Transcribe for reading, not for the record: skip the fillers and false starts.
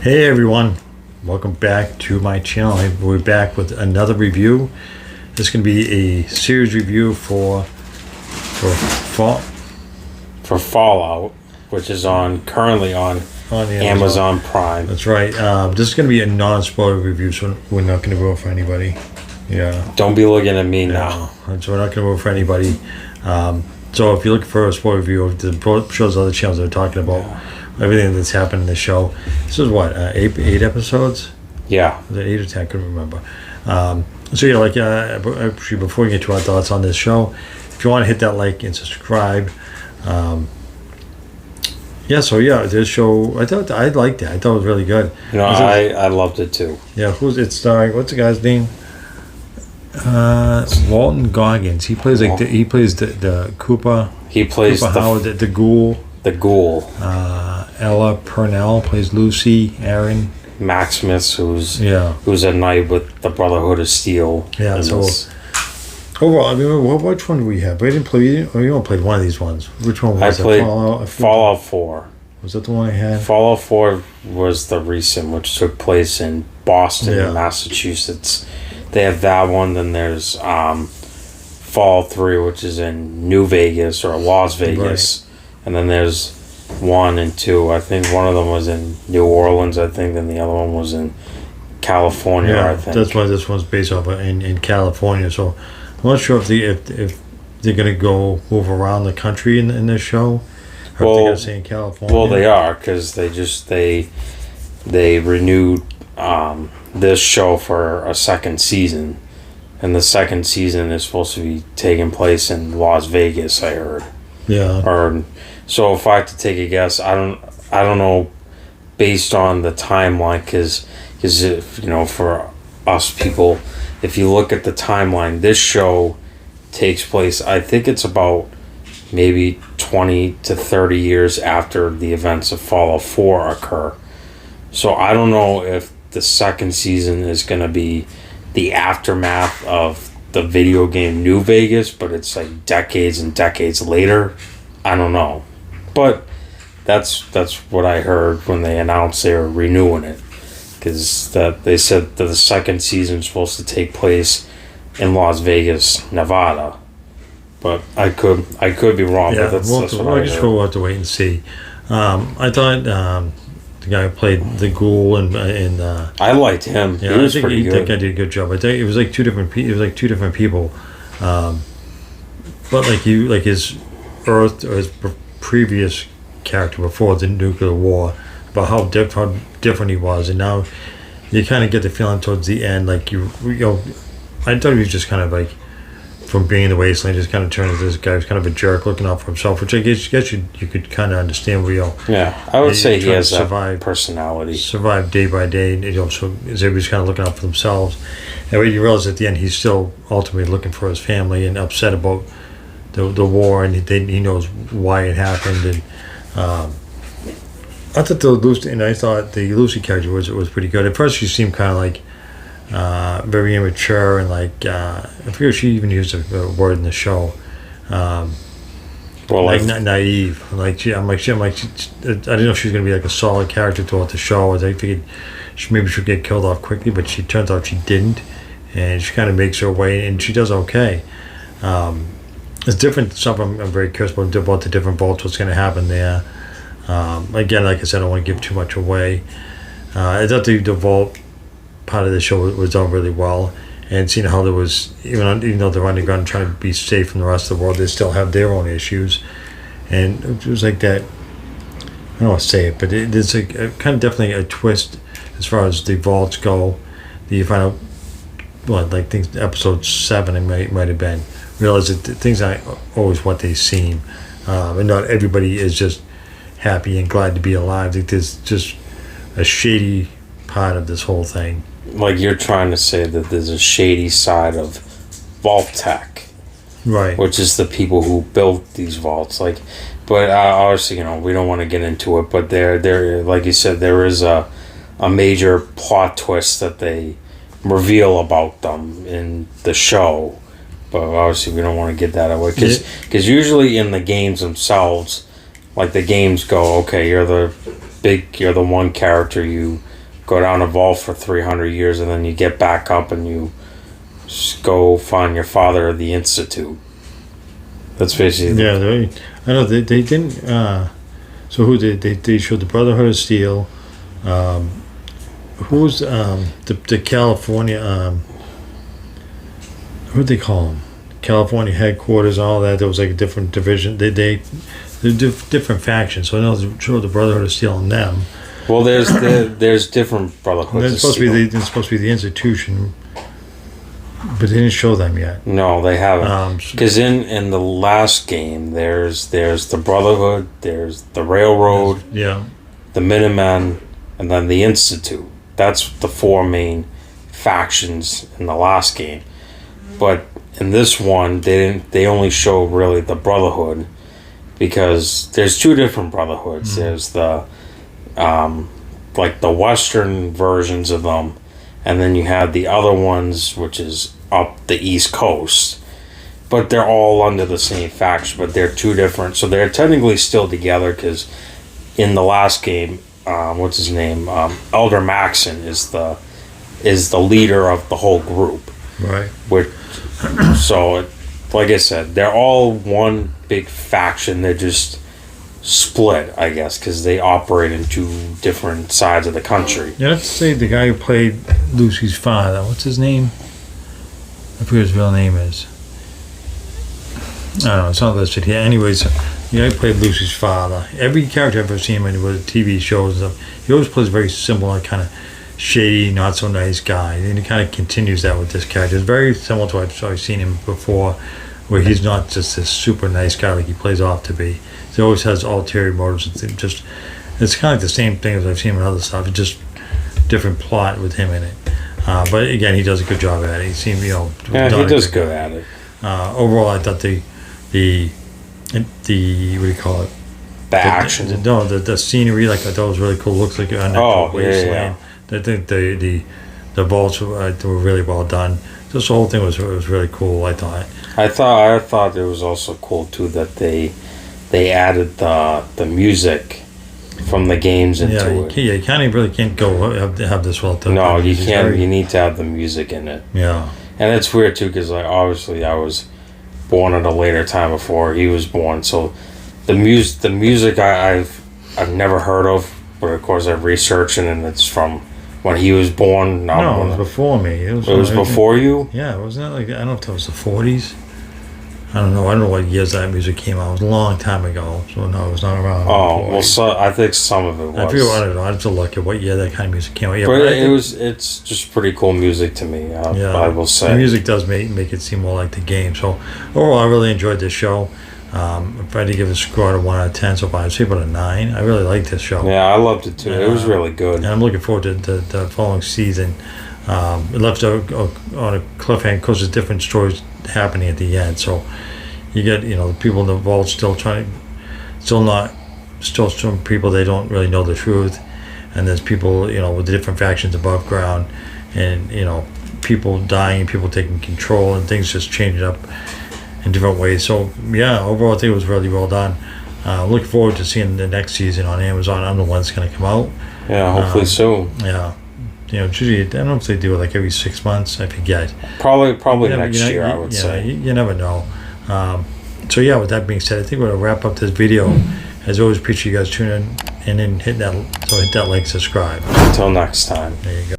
Hey everyone, welcome back to my channel. We're back with another review. This is going to be a series review for Fallout, which is currently on the Amazon Prime. That's right. This is going to be a non-spoiler review, so we're not going to go for anybody. Yeah. Don't be looking at me now. So we're not going to go for anybody. So if you're looking for a spoiler review of the shows, other channels that are talking about everything that's happened in the show. This is what, eight episodes? Yeah. Was it 8 or 10? I couldn't remember. Actually, before we get to our thoughts on this show, if you want to hit that like and subscribe. This show, I liked it. I thought it was really good. I loved it too. Yeah, it's starring, what's the guy's name? Walton Goggins. He plays the Cooper. He plays Cooper Howard, the Ghoul. The Ghoul. Ella Purnell plays Lucy. Aaron Maximus, who's a knight with the Brotherhood of Steel. Yeah. So overall, I mean, which one do we have? We didn't play. You only played one of these ones. Which one was I played Fallout 4. Was that the one I had? Fallout 4 was the recent, which took place in Boston, Massachusetts. They have that one. Then there's Fallout 3, which is in New Vegas or Las Vegas. Right. And then there's 1 and 2. I think one of them was in New Orleans, I think, and the other one was in California, I think. That's why this one's based off in California. So I'm not sure if they're going to move around the country in this show. Or if they're going to stay in California. Well, they are, because they renewed this show for a second season. And the second season is supposed to be taking place in Las Vegas, I heard. Yeah. So if I had to take a guess, I don't know, based on the timeline, because for us people, if you look at the timeline, this show takes place, I think it's about maybe 20 to 30 years after the events of Fallout 4 occur. So I don't know if the second season is going to be the aftermath of the video game New Vegas, but it's like decades and decades later. I don't know. But that's what I heard when they announced they were renewing it, because they said that the second season is supposed to take place in Las Vegas, Nevada. But I could be wrong. Yeah, but that's what I heard. We'll have to wait and see. I thought the guy who played the Ghoul and I liked him. Yeah, he was pretty good. I think I did a good job. I think it was like two different people, but like his Earth or his previous character before the nuclear war, about how different he was, and now you kind of get the feeling towards the end, like I thought he was just kind of like, from being in the wasteland, just kind of turned into this guy who's kind of a jerk, looking out for himself, which I guess you could kind of understand. I would say he has that personality. Survive day by day, so everybody's kind of looking out for themselves. And when you realize at the end, he's still ultimately looking for his family and upset about the war, and he knows why it happened. And I thought the Lucy character was pretty good. At first, she seemed kind of like very immature and like I forget if she even used a word in the show. Naive. I didn't know if she was going to be like a solid character throughout the show. I figured maybe she'd get killed off quickly, but she turns out she didn't, and she kind of makes her way, and she does okay. It's different stuff. I'm very curious about the different vaults, what's going to happen there. Again, like I said, I don't want to give too much away. I thought the vault part of the show was done really well, and seeing how there was, even though they're underground and trying to be safe from the rest of the world, they still have their own issues. And it was like that, I don't want to say it, but there's a kind of definitely a twist as far as the vaults go. You find out, things, episode 7 it might have been, realize that things aren't always what they seem, and not everybody is just happy and glad to be alive. There's just a shady part of this whole thing. Like, you're trying to say that there's a shady side of vault tech, right? Which is the people who built these vaults. But obviously, we don't want to get into it. But there, like you said, there is a major plot twist that they reveal about them in the show. But obviously, we don't want to get that away, because usually in the games themselves, like the games go, okay, you're the one character, you go down a vault for 300 years, and then you get back up and you just go find your father at the Institute. That's basically... Yeah, I know they didn't... so who they showed the Brotherhood of Steel. Who's the California... who'd they call them? California headquarters, all that. There was like a different division. They're different factions. So I know they showed the Brotherhood of Steel and them. Well, there's different Brotherhoods. It's supposed to be the institution, but they didn't show them yet. No, they haven't. Because in the last game, there's the Brotherhood, there's the Railroad, the Minutemen, and then the Institute. That's the four main factions in the last game. But in this one, they only show really the Brotherhood, because there's two different Brotherhoods. There's the like the Western versions of them, and then you have the other ones, which is up the East Coast. But they're all under the same faction, but they're two different. So they're technically still together, because in the last game, what's his name? Elder Maxon is the leader of the whole group. Right. So, like I said, they're all one big faction. They're just split, I guess, because they operate in two different sides of the country. You have to say the guy who played Lucy's father, what's his name? I forget what his real name is. I don't know, it's not listed here. Anyways, the guy who played Lucy's father. Every character I've ever seen him in with TV shows and stuff, he always plays a very similar kind of shady, not so nice guy, and he kind of continues that with this character. It's very similar to what I've seen him before, where he's not just this super nice guy like he plays off to be. He always has ulterior motives. It's kind of like the same thing as I've seen with other stuff. It's just different plot with him in it. But again, he does a good job at it. He seemed, he does good at it. Overall, I thought the what do you call it? The action. The scenery, like I thought was really cool. Looks like an wasteland. I think the vaults were really well done. Just the whole thing was really cool. I thought. I thought it was also cool too that they added the music from the games into it. You can't go have this well done. No, you can't. You need to have the music in it. Yeah. And it's weird too, because obviously I was born at a later time before he was born, so the music I've never heard of, but of course I've researched it, and it's from when he was born. No, it was before me. It was before you? Yeah, wasn't that like, I don't know if that was the 40s. I don't know what years that music came out. It was a long time ago, so no, it was not around. Oh, well, I think some of it was. I don't know. I have to look at what year that kind of music came out. Yeah, but it's just pretty cool music to me. I will say. The music does make it seem more like the game. So overall, I really enjoyed this show. If I had to give it a score out of 1 out of 10, so I'd say about a 9. I really liked this show. Yeah, I loved it too. It was really good. And I'm looking forward to the following season. It left on a cliffhanger because there's different stories happening at the end. So you get the people in the vault still some people, they don't really know the truth, and there's people with the different factions above ground, and people dying, people taking control, and things just changing up in different ways. So yeah, overall I think it was really well done. Looking forward to seeing the next season on Amazon. I don't know when it's going to come out. Yeah, hopefully soon. Yeah. Usually, I don't know if they do it like every 6 months. I forget. Probably next year, I would say. You never know. So yeah, with that being said, I think we're going to wrap up this video. As always, appreciate you guys tuning in and hit that like, subscribe. Until next time. There you go.